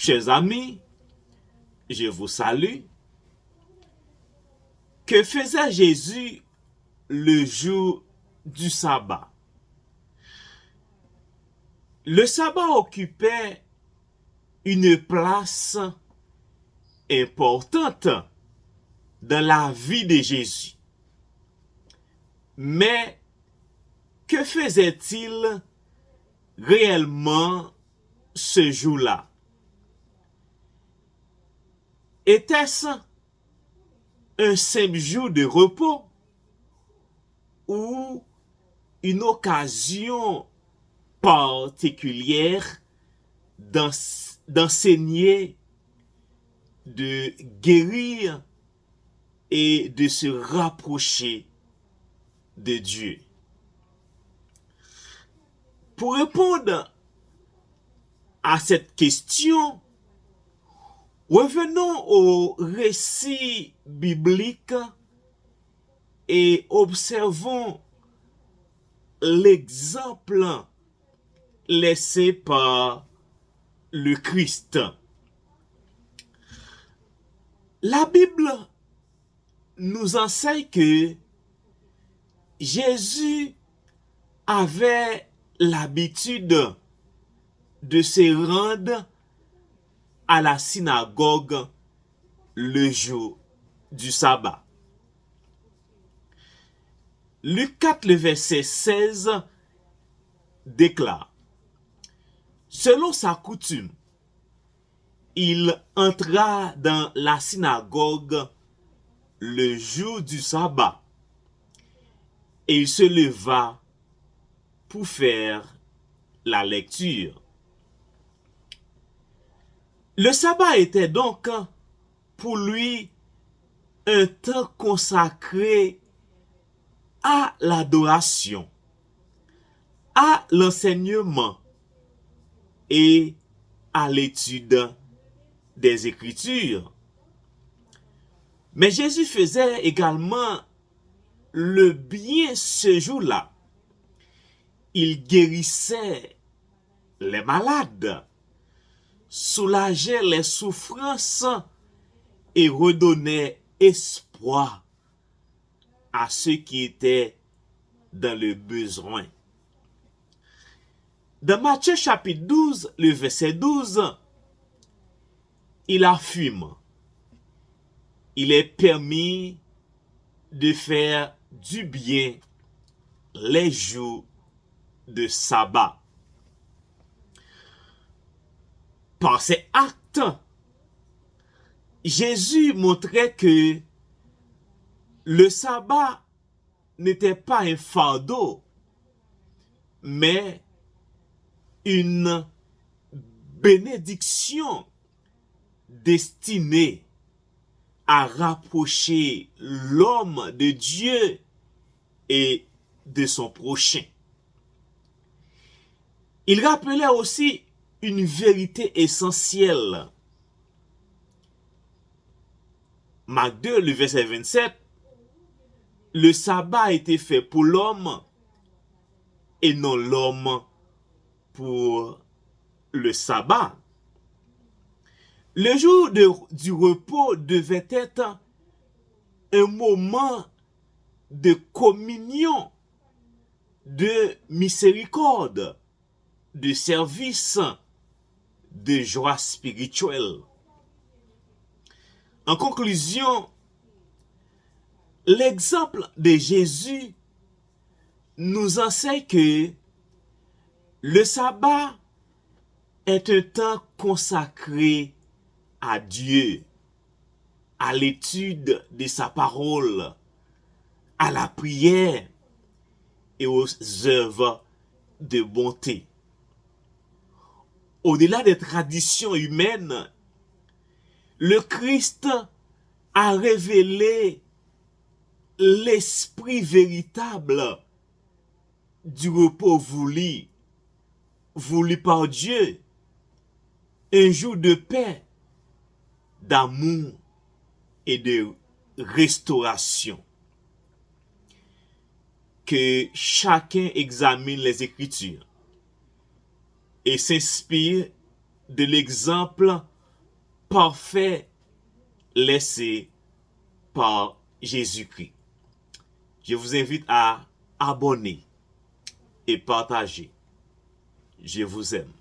Chers amis, je vous salue. Que faisait Jésus le jour du sabbat? Le sabbat occupait une place importante dans la vie de Jésus. Mais que faisait-il réellement ce jour-là? Était-ce un simple jour de repos ou une occasion particulière d'enseigner, de guérir et de se rapprocher de Dieu? Pour répondre à cette question, revenons au récit biblique et observons l'exemple laissé par le Christ. La Bible nous enseigne que Jésus avait l'habitude de se rendre à la synagogue le jour du sabbat. Luc 4, le verset 16 déclare: selon sa coutume, il entra dans la synagogue le jour du sabbat et il se leva pour faire la lecture. Le sabbat était donc pour lui un temps consacré à l'adoration, à l'enseignement et à l'étude des Écritures. Mais Jésus faisait également le bien ce jour-là. Il guérissait les malades, soulageait les souffrances et redonnait espoir à ceux qui étaient dans le besoin. Dans Matthieu chapitre 12, le verset 12, il affirme: il est permis de faire du bien les jours de sabbat. Par ces actes, Jésus montrait que le sabbat n'était pas un fardeau, mais une bénédiction destinée à rapprocher l'homme de Dieu et de son prochain. Il rappelait aussi une vérité essentielle. Marc 2, le verset 27, le sabbat a été fait pour l'homme et non l'homme pour le sabbat. Le jour du repos devait être un moment de communion, de miséricorde, de service, de joie spirituelle. En conclusion, l'exemple de Jésus nous enseigne que le sabbat est un temps consacré à Dieu, à l'étude de sa parole, à la prière et aux œuvres de bonté. Au-delà des traditions humaines, le Christ a révélé l'esprit véritable du repos voulu par Dieu, un jour de paix, d'amour et de restauration. Que chacun examine les Écritures et s'inspire de l'exemple parfait laissé par Jésus-Christ. Je vous invite à abonner et partager. Je vous aime.